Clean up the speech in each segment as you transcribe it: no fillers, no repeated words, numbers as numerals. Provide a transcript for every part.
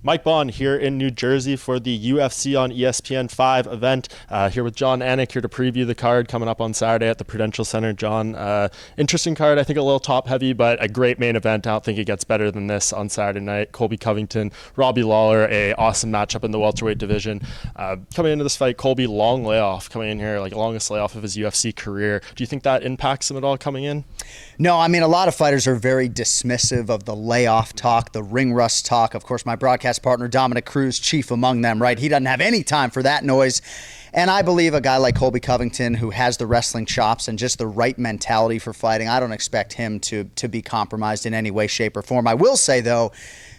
Mike Bohn here in New Jersey for the UFC on ESPN 5 event. Here with Jon Anik, here to preview the card coming up on Saturday at the Prudential Center. Jon, interesting card. I think a little top heavy, but a great main event. I don't think it gets better than this on Saturday night. Colby Covington, Robbie Lawler, a awesome matchup in the welterweight division. Coming into this fight, Colby, long layoff coming in here, like longest layoff of his UFC career. Do you think that impacts him at all coming in? No, I mean, a lot of fighters are very dismissive of the layoff talk, the ring rust talk. Of course, my broadcast partner, Dominic Cruz, chief among them, right? He doesn't have any time for that noise. And I believe a guy like Colby Covington, who has the wrestling chops and just the right mentality for fighting, I don't expect him to be compromised in any way, shape, or form. I will say, though,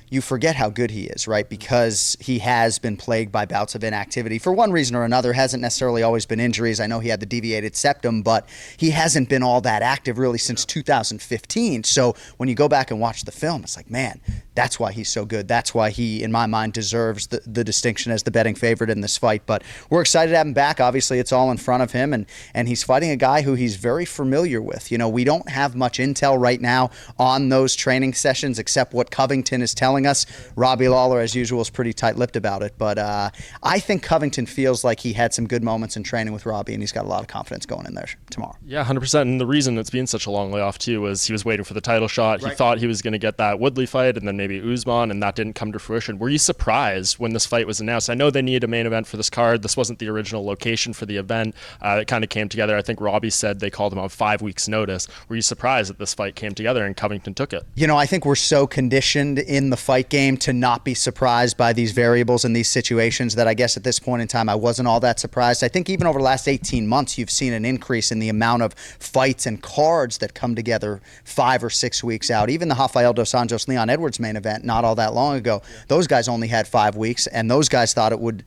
you forget how good he is, right? Because he has been plagued by bouts of inactivity for one reason or another. Hasn't necessarily always been injuries. I know he had the deviated septum, but he hasn't been all that active really since 2015. So when you go back and watch the film, it's like, man, that's why he's so good. That's why he, in my mind, deserves the distinction as the betting favorite in this fight. But we're excited to have him back. Obviously, it's all in front of him, and he's fighting a guy who he's very familiar with. You know, we don't have much intel right now on those training sessions except what Covington is telling us. Robbie Lawler, as usual, is pretty tight-lipped about it. But I think Covington feels like he had some good moments in training with Robbie, and he's got a lot of confidence going in there tomorrow. Yeah, 100%. And the reason it's been such a long layoff, too, was he was waiting for the title shot. Right. He thought he was going to get that Woodley fight and then maybe Usman, and that didn't come to fruition. Were you surprised when this fight was announced? I know they needed a main event for this card. This wasn't the original location for the event. It kind of came together. I think Robbie said they called him on 5 weeks' notice. Were you surprised that this fight came together and Covington took it? You know, I think we're so conditioned in the fight game to not be surprised by these variables in these situations that I guess at this point in time I wasn't all that surprised. I think even over the last 18 months you've seen an increase in the amount of fights and cards that come together 5 or 6 weeks out. Even the Rafael dos Anjos Leon Edwards main event not all that long ago, those guys only had 5 weeks, and those guys thought it would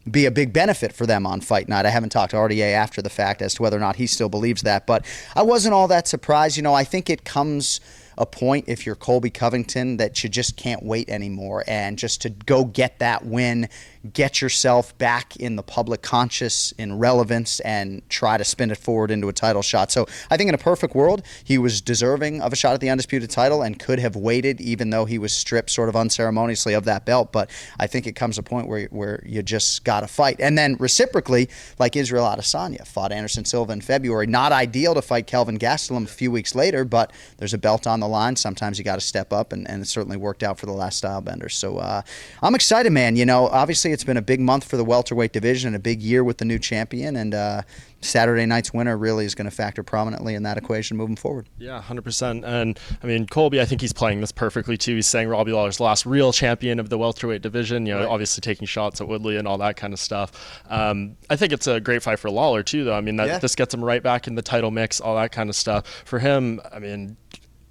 be a big benefit for them on fight night. I haven't talked to RDA after the fact as to whether or not he still believes that, but I wasn't all that surprised. You know, I think it comes a point if you're Colby Covington that you just can't wait anymore, and just to go get that win, get yourself back in the public conscious, in relevance, and try to spin it forward into a title shot. So I think in a perfect world, he was deserving of a shot at the undisputed title and could have waited, even though he was stripped sort of unceremoniously of that belt. But I think it comes a point where you just got to fight. And then reciprocally, like Israel Adesanya fought Anderson Silva in February. Not ideal to fight Kelvin Gastelum a few weeks later, but there's a belt on the line. Sometimes you got to step up, and it certainly worked out for the last style bender. So I'm excited, man. You know, obviously it's been a big month for the welterweight division and a big year with the new champion, and Saturday night's winner really is going to factor prominently in that equation moving forward. Yeah, 100%. And I mean, Colby, I think he's playing this perfectly too. He's saying Robbie Lawler's the last real champion of the welterweight division, you know, right. Obviously taking shots at Woodley and all that kind of stuff. I think it's a great fight for Lawler too, though. I mean, this gets him right back in the title mix, all that kind of stuff. For him, I mean,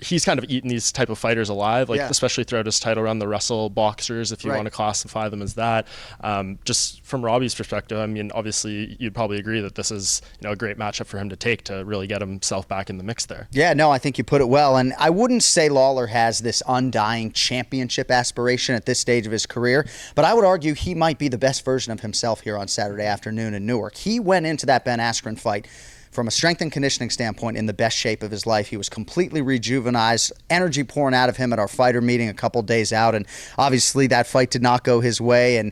he's kind of eaten these type of fighters alive, like especially throughout his title run, the wrestle boxers, if you want to classify them as that. Just from Robbie's perspective, I mean, obviously you'd probably agree that this is, you know, a great matchup for him to take to really get himself back in the mix there. Yeah, no, I think you put it well. And I wouldn't say Lawler has this undying championship aspiration at this stage of his career, but I would argue he might be the best version of himself here on Saturday afternoon in Newark. He went into that Ben Askren fight from a strength and conditioning standpoint in the best shape of his life. He was completely rejuvenized, energy pouring out of him at our fighter meeting a couple days out, and obviously that fight did not go his way. And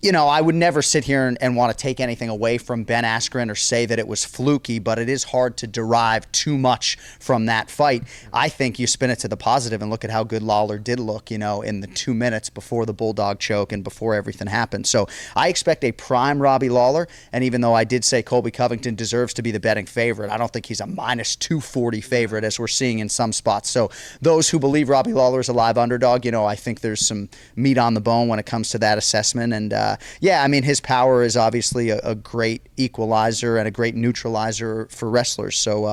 you know, I would never sit here and want to take anything away from Ben Askren or say that it was fluky, but it is hard to derive too much from that fight. I think you spin it to the positive and look at how good Lawler did look, you know, in the 2 minutes before the Bulldog choke and before everything happened. So I expect a prime Robbie Lawler, and even though I did say Colby Covington deserves to be the betting favorite, I don't think he's a minus 240 favorite as we're seeing in some spots. So those who believe Robbie Lawler is a live underdog, you know, I think there's some meat on the bone when it comes to that assessment. And yeah, I mean, his power is obviously a great equalizer and a great neutralizer for wrestlers. So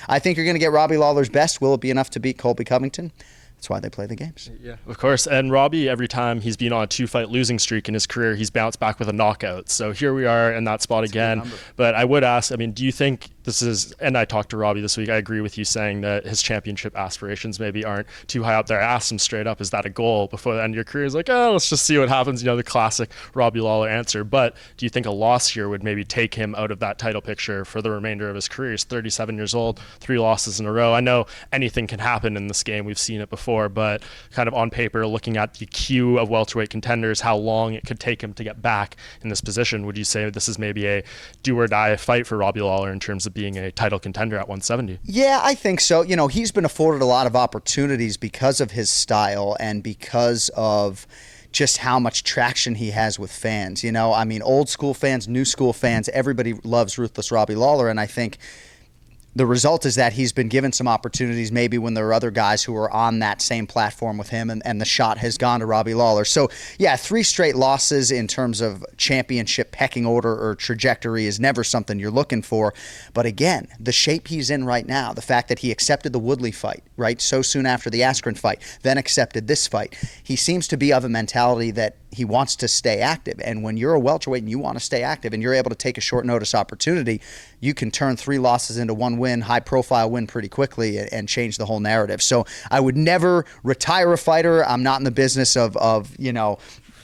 I think you're going to get Robbie Lawler's best. Will it be enough to beat Colby Covington? That's why they play the games. Yeah, of course. And Robbie, every time he's been on a 2-fight losing streak in his career, he's bounced back with a knockout. So here we are in that spot again. But I would ask, I mean, do you think this is, and I talked to Robbie this week, I agree with you saying that his championship aspirations maybe aren't too high up there. I asked him straight up, is that a goal before the end of your career? He's like, oh, let's just see what happens. The classic Robbie Lawler answer. But do you think a loss here would maybe take him out of that title picture for the remainder of his career? He's 37 years old, 3 losses in a row. I know anything can happen in this game. We've seen it before, but kind of on paper, looking at the queue of welterweight contenders, how long it could take him to get back in this position, would you say this is maybe a do or die fight for Robbie Lawler in terms of being a title contender at 170? Yeah, I think so. He's been afforded a lot of opportunities because of his style and because of just how much traction he has with fans. Old school fans, new school fans, everybody loves Ruthless Robbie Lawler, and I think the result is that he's been given some opportunities maybe when there are other guys who are on that same platform with him, and the shot has gone to Robbie Lawler. So, yeah, 3 straight losses in terms of championship pecking order or trajectory is never something you're looking for. But again, the shape he's in right now, the fact that he accepted the Woodley fight, right, so soon after the Askren fight, then accepted this fight, he seems to be of a mentality that he wants to stay active. And when you're a welterweight and you want to stay active and you're able to take a short notice opportunity, you can turn 3 losses into 1 win, high profile win pretty quickly and change the whole narrative. So I would never retire a fighter. I'm not in the business of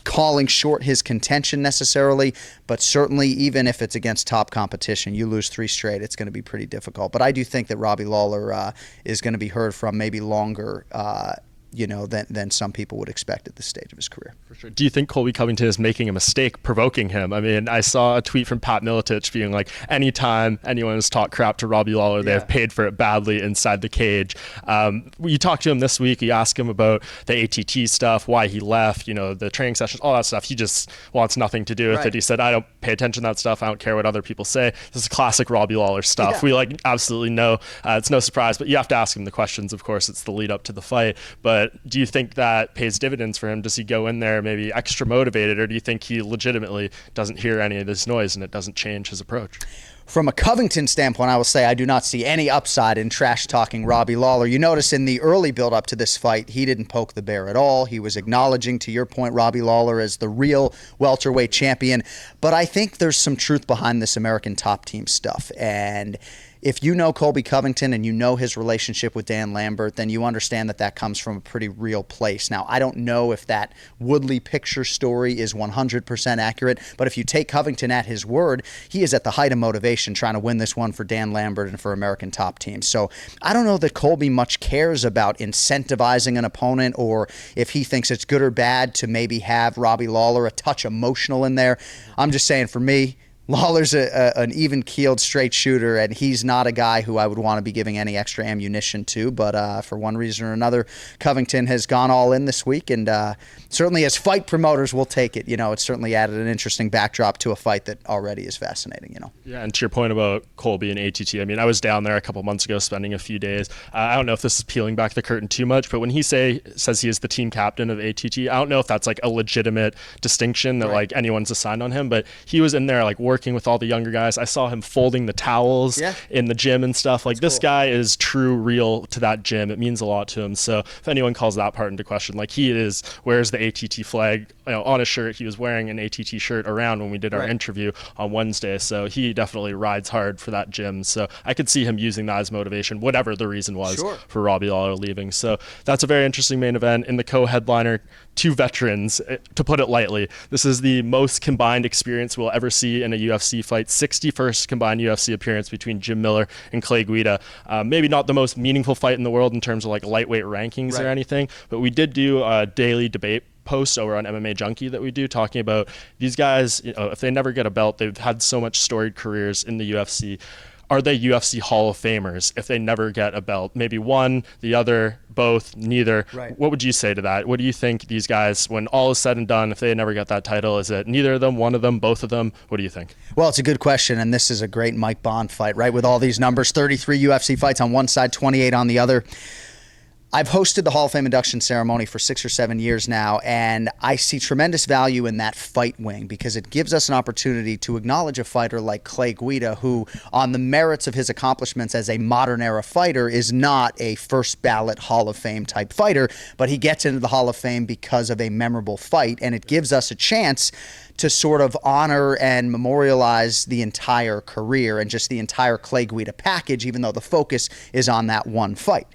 calling short his contention necessarily, but certainly even if it's against top competition, you lose 3 straight, it's going to be pretty difficult. But I do think that Robbie Lawler is going to be heard from maybe longer than some people would expect at this stage of his career. For sure. Do you think Colby Covington is making a mistake provoking him? I saw a tweet from Pat Miletich being like, anytime anyone has talked crap to Robbie Lawler, they have paid for it badly inside the cage. You talked to him this week, you asked him about the ATT stuff, why he left, the training sessions, all that stuff. He just wants nothing to do with it. He said, I don't pay attention to that stuff. I don't care what other people say. This is classic Robbie Lawler stuff. We absolutely know. It's no surprise, but you have to ask him the questions. Of course, it's the lead up to the fight. But do you think that pays dividends for him? Does he go in there maybe extra motivated, or do you think he legitimately doesn't hear any of this noise and it doesn't change his approach? From a Covington standpoint, I will say I do not see any upside in trash-talking Robbie Lawler. You notice in the early build-up to this fight, he didn't poke the bear at all. He was acknowledging, to your point, Robbie Lawler as the real welterweight champion. But I think there's some truth behind this American Top Team stuff. And if you know Colby Covington and you know his relationship with Dan Lambert, then you understand that that comes from a pretty real place. Now, I don't know if that Woodley picture story is 100% accurate, but if you take Covington at his word, he is at the height of motivation trying to win this one for Dan Lambert and for American Top Team. So I don't know that Colby much cares about incentivizing an opponent, or if he thinks it's good or bad to maybe have Robbie Lawler a touch emotional in there. I'm just saying, for me, Lawler's an even-keeled straight shooter, and he's not a guy who I would want to be giving any extra ammunition to. But for one reason or another, Covington has gone all in this week, and certainly as fight promoters, we'll take it. It's certainly added an interesting backdrop to a fight that already is fascinating. Yeah, and to your point about Colby and ATT, I was down there a couple months ago spending a few days. I don't know if this is peeling back the curtain too much, but when he says he is the team captain of ATT, I don't know if that's like a legitimate distinction that like anyone's assigned on him, but he was in there like working with all the younger guys. I saw him folding the towels in the gym and stuff. Like, this guy is true, real to that gym. It means a lot to him. So if anyone calls that part into question, like, he wears the ATT flag on his shirt. He was wearing an ATT shirt around when we did our interview on Wednesday. So he definitely rides hard for that gym. So I could see him using that as motivation, whatever the reason was for Robbie Lawler leaving. So that's a very interesting main event. In the co-headliner, 2 veterans, to put it lightly. This is the most combined experience we'll ever see in a UFC fight. 61st combined UFC appearance between Jim Miller and Clay Guida. Maybe not the most meaningful fight in the world in terms of like lightweight rankings or anything, but we did do a daily debate post over on MMA Junkie that we do, talking about these guys, if they never get a belt, they've had so much storied careers in the UFC. Are they UFC Hall of Famers if they never get a belt? Maybe one, the other, both, neither. What would you say to that? What do you think these guys, when all is said and done, if they never get that title, is it neither of them, one of them, both of them? What do you think? Well, it's a good question, and this is a great Mike Bohn fight, right? With all these numbers, 33 UFC fights on one side, 28 on the other. I've hosted the Hall of Fame induction ceremony for 6 or 7 years now, and I see tremendous value in that fight wing because it gives us an opportunity to acknowledge a fighter like Clay Guida, who, on the merits of his accomplishments as a modern era fighter, is not a first ballot Hall of Fame type fighter, but he gets into the Hall of Fame because of a memorable fight, and it gives us a chance to sort of honor and memorialize the entire career and just the entire Clay Guida package, even though the focus is on that one fight.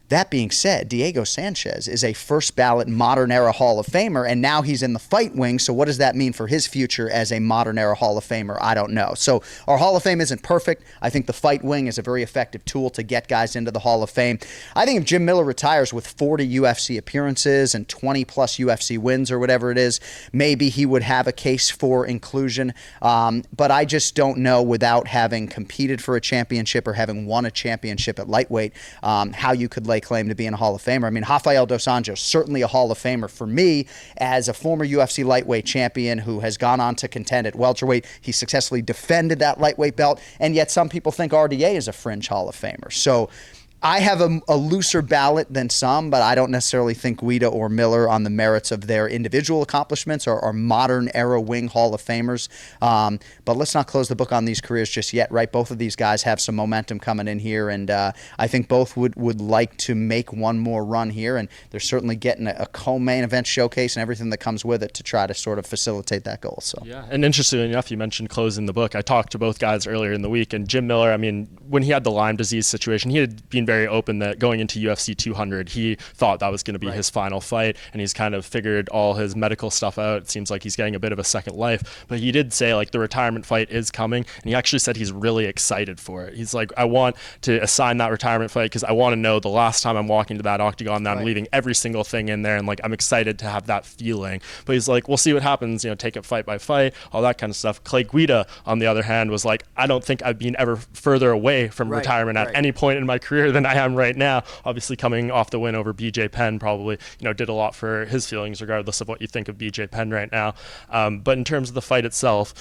That being said, Diego Sanchez is a first ballot modern era Hall of Famer, and now he's in the fight wing. So what does that mean for his future as a modern era Hall of Famer? I don't know. So our Hall of Fame isn't perfect. I think the fight wing is a very effective tool to get guys into the Hall of Fame. I think if Jim Miller retires with 40 UFC appearances and 20 plus UFC wins or whatever it is, maybe he would have a case for inclusion. But I just don't know, without having competed for a championship or having won a championship at lightweight, how you could lay claim to being a Hall of Famer. I mean, Rafael dos Anjos, certainly a Hall of Famer for me as a former UFC lightweight champion who has gone on to contend at welterweight. He successfully defended that lightweight belt, and yet some people think RDA is a fringe Hall of Famer. So I have a looser ballot than some, but I don't necessarily think Guida or Miller, on the merits of their individual accomplishments, are modern era wing Hall of Famers. But let's not close the book on these careers just yet, right? Both of these guys have some momentum coming in here, and I think both would like to make one more run here, and they're certainly getting a co-main event showcase and everything that comes with it to try to sort of facilitate that goal. So yeah, and interestingly enough, you mentioned closing the book. I talked to both guys earlier in the week, and Jim Miller, I mean, when he had the Lyme disease situation, he had been very open that going into UFC 200, he thought that was going to be his final fight, and he's kind of figured all his medical stuff out. It seems like he's getting a bit of a second life, but he did say like the retirement fight is coming, and he actually said he's really excited for it. He's like, I want to assign that retirement fight because I want to know the last time I'm walking to that octagon that I'm leaving every single thing in there, and like I'm excited to have that feeling. But he's like, we'll see what happens, you know, take it fight by fight, all that kind of stuff. Clay Guida, on the other hand, was like, I don't think I've been ever further away from retirement at any point in my career than I am right now. Obviously coming off the win over BJ Penn, probably, you know, did a lot for his feelings regardless of what you think of BJ Penn right now. But in terms of the fight itself,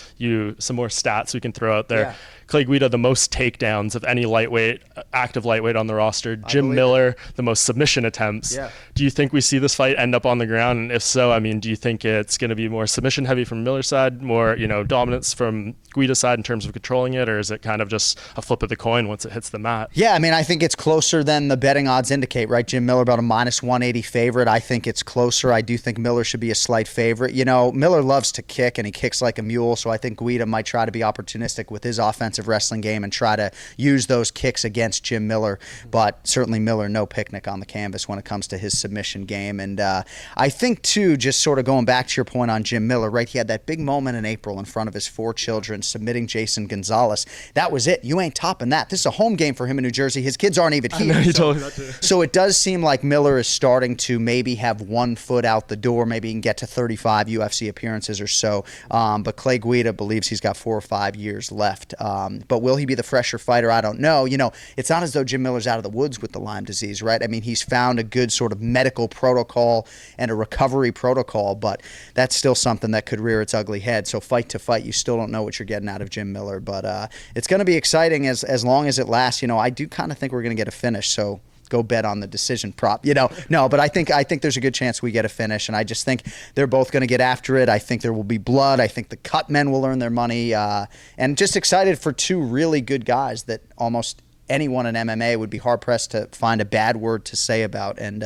some more stats we can throw out there. Yeah. Clay Guida, the most takedowns of any lightweight, active lightweight on the roster. Jim Miller, the most submission attempts. Yeah. Do you think we see this fight end up on the ground? And if so, I mean, do you think it's going to be more submission heavy from Miller's side, more, you know, dominance from Guida's side in terms of controlling it, or is it kind of just a flip of the coin once it hits the mat? Yeah, I mean, I think it's closer than the betting odds indicate, right? Jim Miller about a minus 180 favorite. I think it's closer. I do think Miller should be a slight favorite. You know, Miller loves to kick, and he kicks like a mule, so I think Guida might try to be opportunistic with his offensive wrestling game and try to use those kicks against Jim Miller. But certainly Miller, no picnic on the canvas when it comes to his submission game. And I think, too, just sort of going back to your point on Jim Miller, right? He had that big moment in April in front of his 4 children, submitting Jason Gonzalez. That was it. You ain't topping that. This is a home game for him in New Jersey. His kids aren't even here. He told me that too. So it does seem like Miller is starting to maybe have one foot out the door. Maybe he can get to 35 UFC appearances or so. But Clay Guida believes he's got 4 or 5 years left. But will he be the fresher fighter? I don't know. You know, it's not as though Jim Miller's out of the woods with the Lyme disease, right? I mean, he's found a good sort of medical protocol and a recovery protocol, but that's still something that could rear its ugly head. So fight to fight, you still don't know what you're getting out of Jim Miller. But it's going to be exciting as long as it lasts. You know, I do kind of think we're going to get a finish, so go bet on the decision prop. You know, no, but I think there's a good chance we get a finish, and I just think they're both going to get after it. I think there will be blood. I think the cut men will earn their money, and just excited for 2 really good guys that almost anyone in MMA would be hard-pressed to find a bad word to say about, and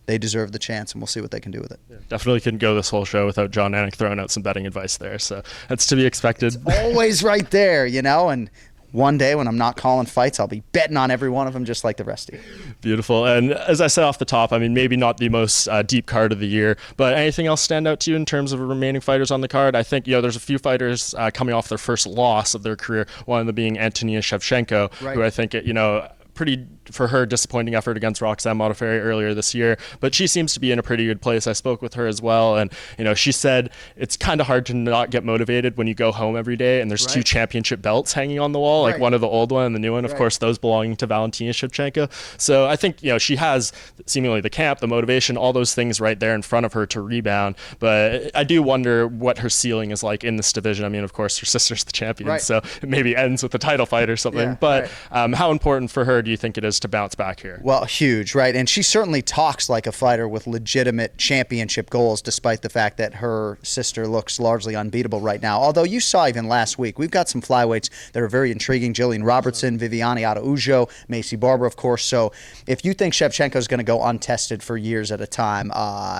they deserve the chance, and we'll see what they can do with it. Yeah, definitely couldn't go this whole show without Jon Anik throwing out some betting advice there, so that's to be expected. It's always right there, you know, and one day when I'm not calling fights, I'll be betting on every one of them just like the rest of you. Beautiful. And as I said off the top, I mean, maybe not the most deep card of the year, but anything else stand out to you in terms of remaining fighters on the card? I think, you know, there's a few fighters coming off their first loss of their career, one of them being Antonia Shevchenko, who I think, you know, pretty, for her, disappointing effort against Roxanne Modafferi earlier this year, but she seems to be in a pretty good place. I spoke with her as well, and you know, she said it's kind of hard to not get motivated when you go home every day and there's 2 championship belts hanging on the wall, like one of the old one and the new one, of course, those belonging to Valentina Shevchenko. So I think, you know, she has seemingly the camp, the motivation, all those things right there in front of her to rebound, but I do wonder what her ceiling is like in this division. I mean, of course, her sister's the champion, so it maybe ends with a title fight or something, but how important for her do do you think it is to bounce back here? Well, huge, right? And she certainly talks like a fighter with legitimate championship goals, despite the fact that her sister looks largely unbeatable right now. Although you saw even last week, we've got some flyweights that are very intriguing. Jillian Robertson, Viviane Araujo, Macy Barber, of course. So if you think Shevchenko is going to go untested for years at a time,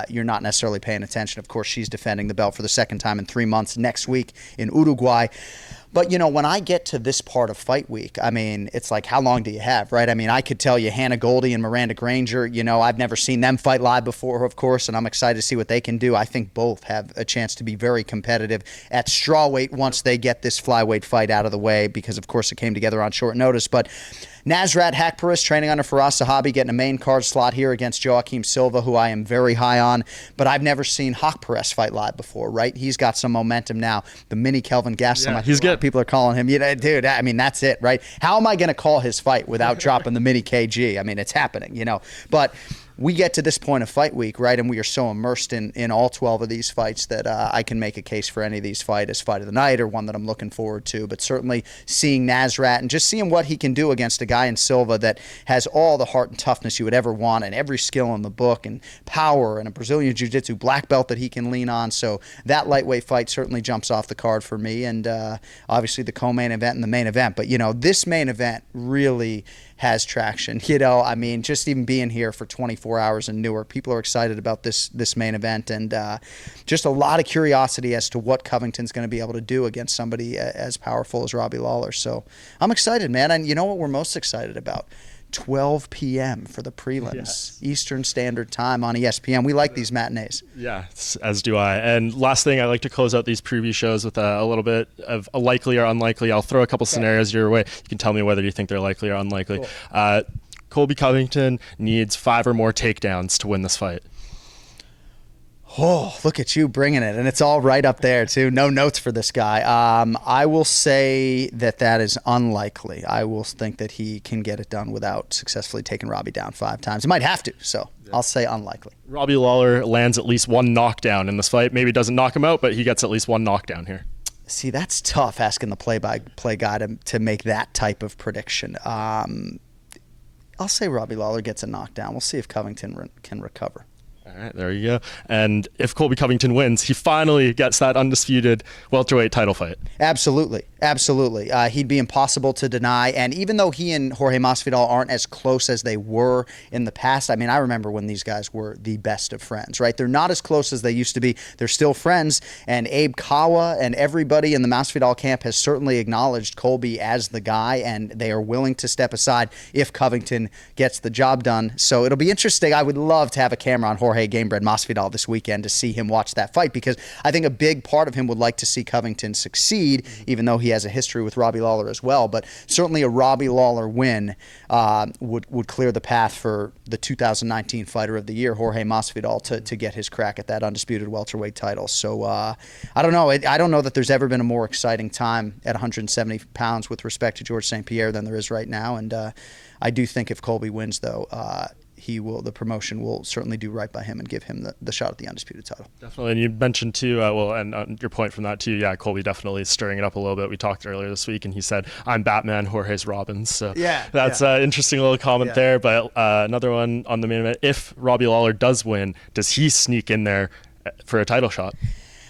you're not necessarily paying attention. Of course, she's defending the belt for the second time in 3 months next week in Uruguay. But, when I get to this part of fight week, I mean, it's like, how long do you have, right? I mean, I could tell you Hannah Goldie and Miranda Granger, I've never seen them fight live before, of course, and I'm excited to see what they can do. I think both have a chance to be very competitive at strawweight once they get this flyweight fight out of the way, because, of course, it came together on short notice. But Nasrat Hakparas training under Firas Zahabi, getting a main card slot here against Joaquim Silva, who I am very high on. But I've never seen Hakparas fight live before, right? He's got some momentum now. The mini Kelvin Gastelum, yeah, he's good. People are calling him. Dude, I mean, that's it, right? How am I going to call his fight without dropping the mini KG? I mean, it's happening, But we get to this point of fight week, right, and we are so immersed in all 12 of these fights that I can make a case for any of these fight as fight of the night or one that I'm looking forward to. But certainly seeing Nasrat and just seeing what he can do against a guy in Silva that has all the heart and toughness you would ever want and every skill in the book and power and a Brazilian Jiu-Jitsu black belt that he can lean on. So that lightweight fight certainly jumps off the card for me, and obviously the co-main event and the main event. But, this main event really has traction. I mean, just even being here for 24 hours in Newark, people are excited about this main event, and just a lot of curiosity as to what Covington's going to be able to do against somebody as powerful as Robbie Lawler. So I'm excited, man. And you know what we're most excited about? 12 p.m. for the prelims, yes. Eastern Standard Time on ESPN. We like these matinees. Yeah, as do I. And last thing, I like to close out these preview shows with a little bit of a likely or unlikely. I'll throw a couple scenarios your way. You can tell me whether you think they're likely or unlikely. Cool. Colby Covington needs 5 or more takedowns to win this fight. Oh, look at you bringing it. And it's all right up there, too. No notes for this guy. I will say that is unlikely. I will think that he can get it done without successfully taking Robbie down 5 times. He might have to, so yeah. I'll say unlikely. Robbie Lawler lands at least 1 knockdown in this fight. Maybe doesn't knock him out, but he gets at least 1 knockdown here. See, that's tough asking the play-by-play guy to make that type of prediction. I'll say Robbie Lawler gets a knockdown. We'll see if Covington can recover. All right, there you go. And if Colby Covington wins, he finally gets that undisputed welterweight title fight. Absolutely. Absolutely. He'd be impossible to deny. And even though he and Jorge Masvidal aren't as close as they were in the past, I mean, I remember when these guys were the best of friends, right? They're not as close as they used to be. They're still friends. And Abe Kawa and everybody in the Masvidal camp has certainly acknowledged Colby as the guy, and they are willing to step aside if Covington gets the job done. So it'll be interesting. I would love to have a camera on Jorge Gamebred Masvidal this weekend to see him watch that fight, because I think a big part of him would like to see Covington succeed, even though he has a history with Robbie Lawler as well. But certainly a Robbie Lawler win would clear the path for the 2019 Fighter of the Year, Jorge Masvidal, to get his crack at that undisputed welterweight title. So I don't know. I don't know that there's ever been a more exciting time at 170 pounds with respect to Georges St. Pierre than there is right now. And I do think if Colby wins, though, the promotion will certainly do right by him and give him the shot at the undisputed title. Definitely. And you mentioned too, and your point from that too, yeah, Colby definitely stirring it up a little bit. We talked earlier this week and he said, I'm Batman, Jorge's Robin. So yeah, that's an interesting little comment there. But another one on the main event, if Robbie Lawler does win, does he sneak in there for a title shot?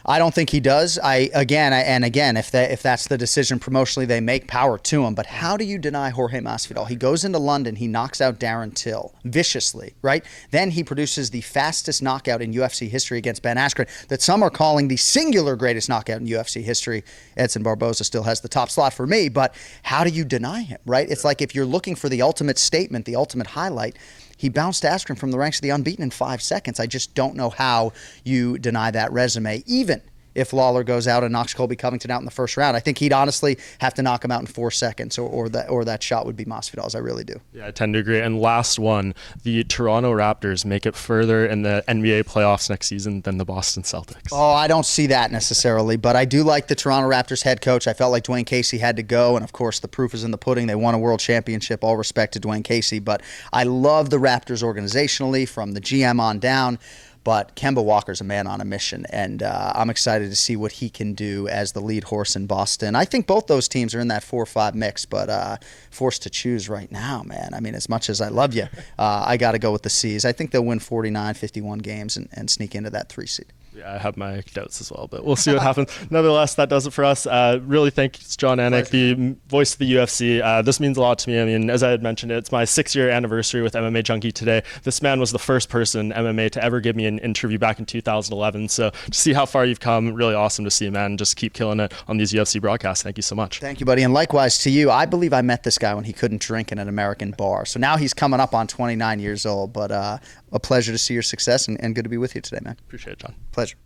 I don't think he does. Again, if that's the decision promotionally they make, power to him. But how do you deny Jorge Masvidal? He goes into London, he knocks out Darren Till viciously, right? Then he produces the fastest knockout in UFC history against Ben Askren, that some are calling the singular greatest knockout in UFC history. Edson Barboza still has the top slot for me, but how do you deny him, right? It's like if you're looking for the ultimate statement, the ultimate highlight, he bounced Askren from the ranks of the unbeaten in 5 seconds. I just don't know how you deny that resume, even if Lawler goes out and knocks Colby Covington out in the first round. I think he'd honestly have to knock him out in 4 seconds, or that shot would be Masvidal's. I really do. Yeah, I tend to agree. And last one, the Toronto Raptors make it further in the NBA playoffs next season than the Boston Celtics. Oh, I don't see that necessarily, but I do like the Toronto Raptors head coach. I felt like Dwayne Casey had to go, and of course the proof is in the pudding. They won a world championship. All respect to Dwayne Casey, but I love the Raptors organizationally from the GM on down. But Kemba Walker's a man on a mission, and I'm excited to see what he can do as the lead horse in Boston. I think both those teams are in that 4-5 mix, but forced to choose right now, man. I mean, as much as I love you, I got to go with the C's. I think they'll win 49, 51 games and sneak into that 3 seed. Yeah, I have my doubts as well, but we'll see what happens. Nevertheless, that does it for us. Really thanks, Jon Anik, the voice of the UFC. This means a lot to me. I mean, as I had mentioned, it's my 6-year anniversary with MMA Junkie today. This man was the first person in MMA to ever give me an interview back in 2011. So to see how far you've come, really awesome to see you, man. Just keep killing it on these UFC broadcasts. Thank you so much. Thank you, buddy. And likewise to you. I believe I met this guy when he couldn't drink in an American bar. So now he's coming up on 29 years old. But a pleasure to see your success and good to be with you today, man. Appreciate it, John. Pleasure.